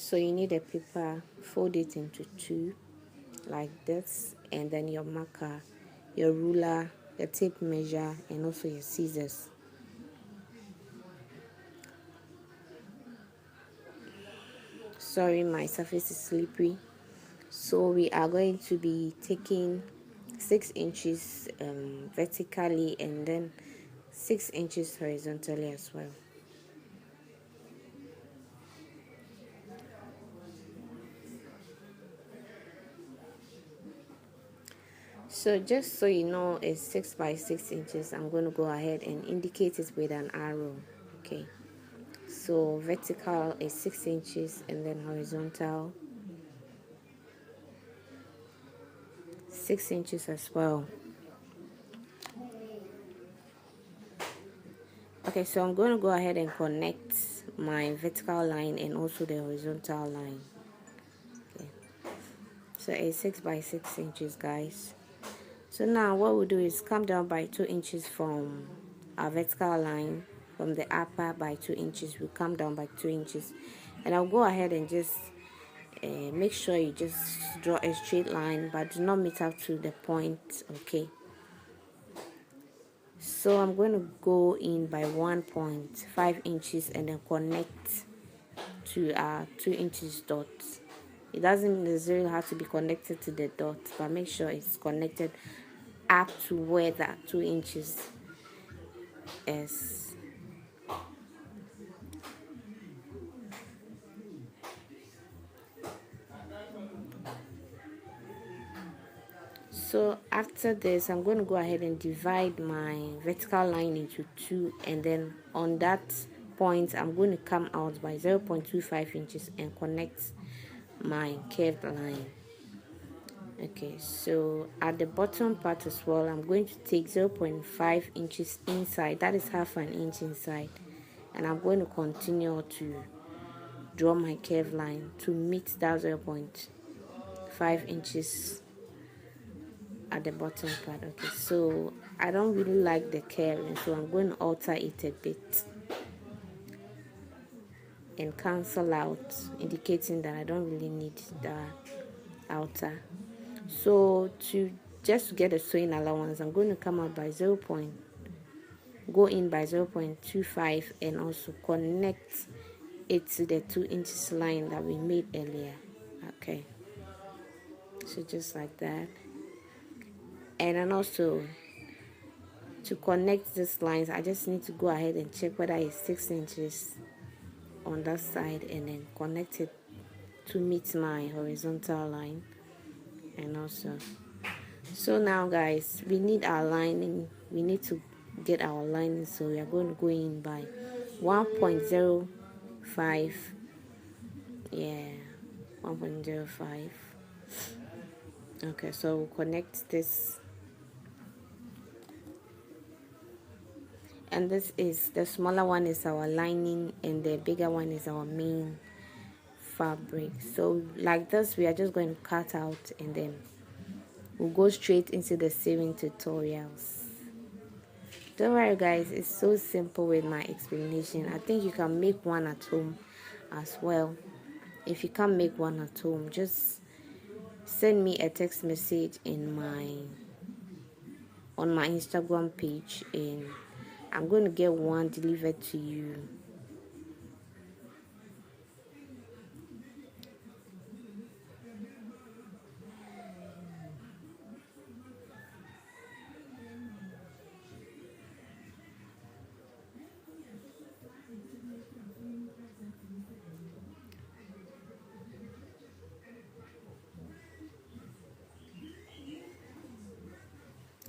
So you need a paper, fold it into two like this, and then your marker, your ruler, your tape measure, and also your scissors. Sorry, my surface is slippery. So we are going to be taking 6 inches vertically and then 6 inches horizontally as well. So just so you know, it's 6 by 6 inches. I'm going to go ahead and indicate it with an arrow. Okay, so vertical is 6 inches and then horizontal 6 inches as well. Okay, so I'm going to go ahead and connect my vertical line and also the horizontal line. Okay, so it's 6 by 6 inches, guys. So now what we'll do is come down by 2 inches from our vertical line. From the upper by 2 inches, we'll come down by 2 inches, and I'll go ahead and just make sure you just draw a straight line, but do not meet up to the point. Okay, so I'm going to go in by 1.5 inches and then connect to our 2 inches dot. It doesn't necessarily have to be connected to the dot, but make sure it's connected up to where that 2 inches is. So after this, I'm going to go ahead and divide my vertical line into two, and then on that point I'm going to come out by 0.25 inches and connect my curved line. Okay, so at the bottom part as well, I'm going to take 0.5 inches inside, that is half an inch inside, and I'm going to continue to draw my curved line to meet that 0.5 inches at the bottom part. Okay, so I don't really like the curve, so I'm going to alter it a bit and cancel out, indicating that I don't really need the outer. So to just get a sewing allowance, I'm going to come out by go in by 0.25 and also connect it to the 2 inches line that we made earlier. Okay, so just like that. And then also to connect these lines, I just need to go ahead and check whether it's 6 inches on that side and then connect it to meet my horizontal line. And also, so now guys, we need our lining, we need to get our lining, so we are going to go in by 1.05. yeah, 1.05. Okay, so we'll connect this, and this is the smaller one is our lining and the bigger one is our main fabric. So like this, we are just going to cut out and then we'll go straight into the sewing tutorials. Don't worry guys, it's so simple with my explanation. I think you can make one at home as well. If you can't make one at home, just send me a text message on my Instagram page and I'm going to get one delivered to you.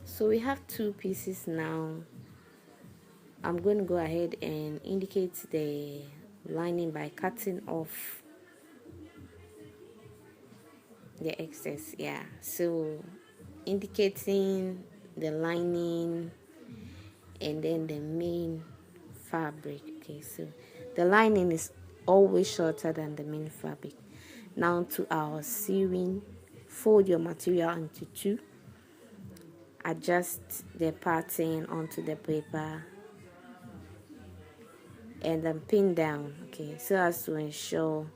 So we have two pieces now. I'm going to go ahead and indicate the lining by cutting off the excess. Yeah, so indicating the lining and then the main fabric. Okay, so the lining is always shorter than the main fabric. Now to our sewing, fold your material into two, adjust the pattern onto the paper and then pin down, okay, so as to ensure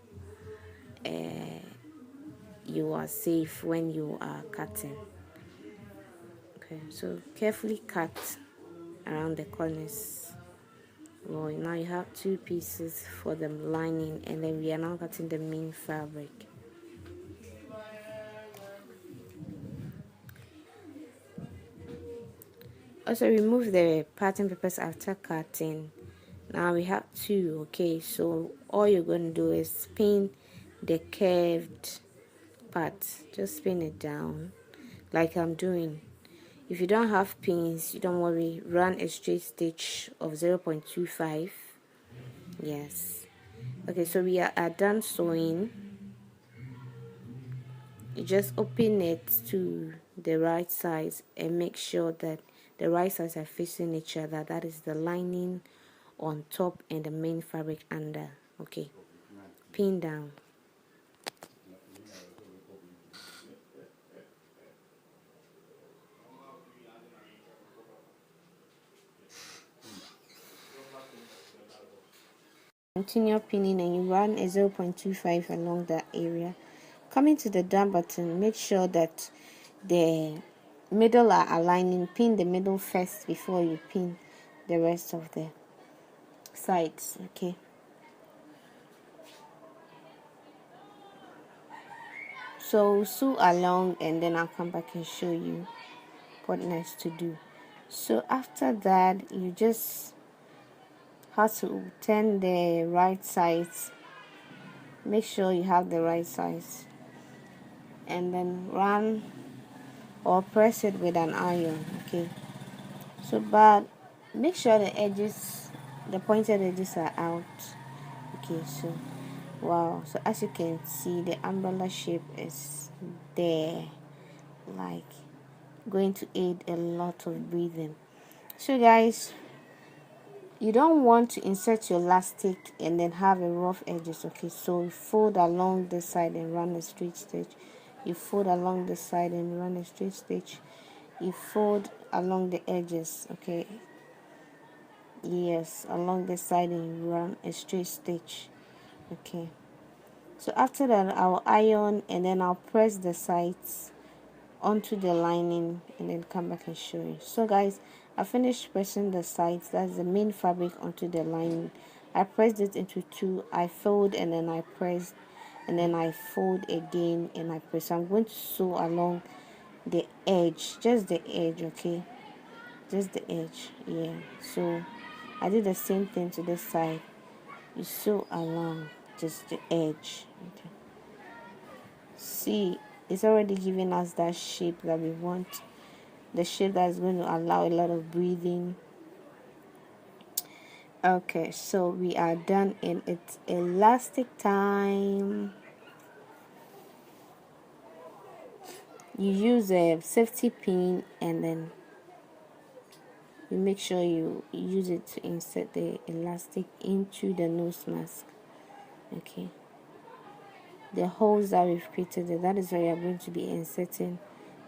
you are safe when you are cutting. Okay, so carefully cut around the corners. Well, now you have two pieces for the lining, and then we are now cutting the main fabric. Also remove the pattern papers after cutting. Now we have two. Okay, so all you're going to do is pin the curved part. Just pin it down like I'm doing. If you don't have pins, you don't worry, run a straight stitch of 0.25. Yes. Okay, so we are done sewing. You just open it to the right sides and make sure that the right sides are facing each other. That is the lining on top and the main fabric under. Okay, pin down. Continue pinning and you run a 0.25 along that area. Coming to the down button, make sure that the middle are aligning. Pin the middle first before you pin the rest of the sides. Okay, so sew along and then I'll come back and show you what next to do. So after that, you just have to turn the right sides. Make sure you have the right size and then run or press it with an iron. Okay, so but make sure the edges, the pointed edges are out. Okay, so wow, so as you can see, the umbrella shape is there, like going to aid a lot of breathing. So guys, you don't want to insert your elastic and then have a rough edges. Okay, so you fold along this side and run a straight stitch. You fold along this side and run a straight stitch. You fold along the edges. Okay, yes, along the side and you run a straight stitch. Okay, so after that I'll iron and then I'll press the sides onto the lining and then come back and show you. So guys, I finished pressing the sides, that's the main fabric, onto the lining. I pressed it into two, I fold and then I press and then I fold again and I press. So I'm going to sew along the edge, just the edge. Okay, just the edge. Yeah, so I did the same thing to this side. You sew along just the edge. Okay, see, it's already giving us that shape that we want, the shape that is going to allow a lot of breathing. Okay, so we are done and it's elastic time. You use a safety pin and then you make sure you use it to insert the elastic into the nose mask. Okay, the holes that we've created, that is where you are going to be inserting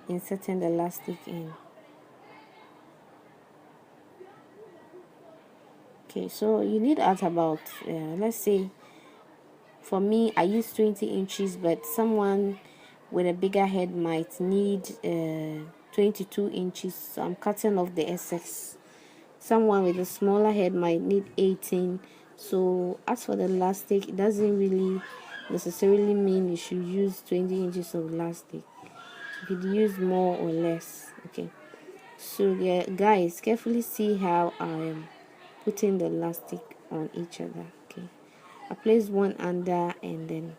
the elastic in. Okay, so you need at about let's say for me I use 20 inches, but someone with a bigger head might need 22 inches, so I'm cutting off the excess. Someone with a smaller head might need 18. So as for the elastic, it doesn't really necessarily mean you should use 20 inches of elastic. You could use more or less. Okay, so yeah guys, carefully see how I am putting the elastic on each other. Okay, I place one under and then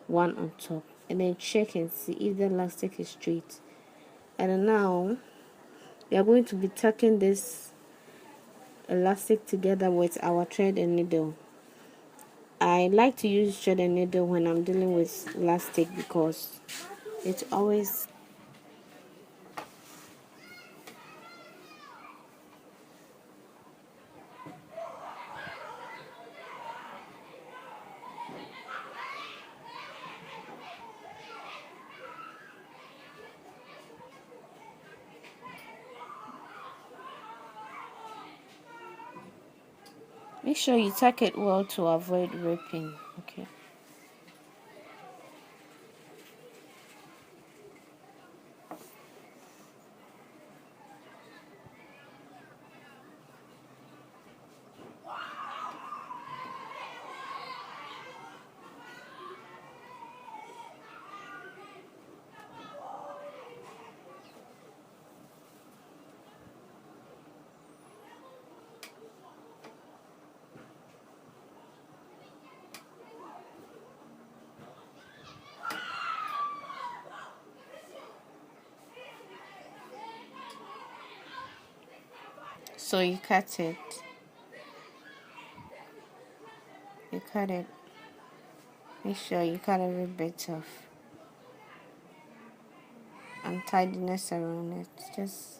one on top, and then check and see if the elastic is straight. And now we are going to be tucking this elastic together with our thread and needle. I like to use thread and needle when I'm dealing with elastic because it's always make sure you tuck it well to avoid ripping. Okay, So you cut it. You cut it. Make sure you cut every bit of untidiness around it. Just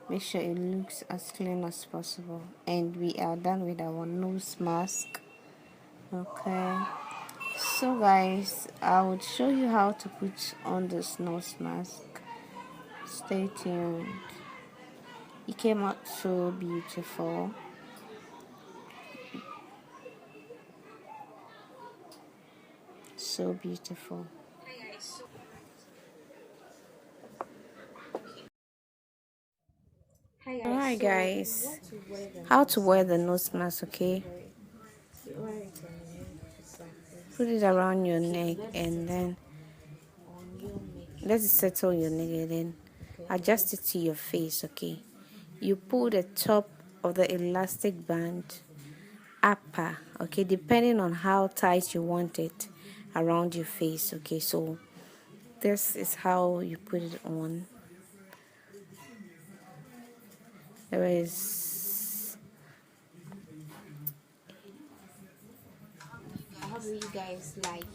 make sure it looks as clean as possible. And we are done with our nose mask. Okay. So guys, I would show you how to put on this nose mask. Stay tuned. It came out so beautiful. So beautiful. Alright guys, how to wear the nose mask, okay? Put it around your neck and then let it settle your neck and then adjust it to your face, okay? You pull the top of the elastic band upper, okay, depending on how tight you want it around your face, okay? So this is how you put it on. There is, I hope you guys like,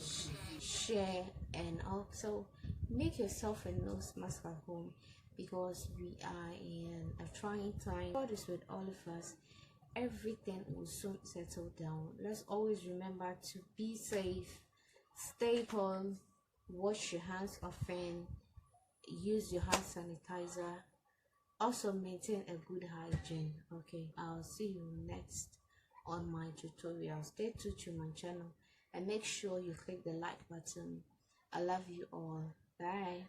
share, and also make yourself a nose mask at home, because we are in a trying time. God is with all of us. Everything will soon settle down. Let's always remember to be safe, stay home, wash your hands often, use your hand sanitizer, also maintain a good hygiene. Okay, I'll see you next on my tutorial. Stay tuned to my channel and make sure you click the like button. I love you all. Bye.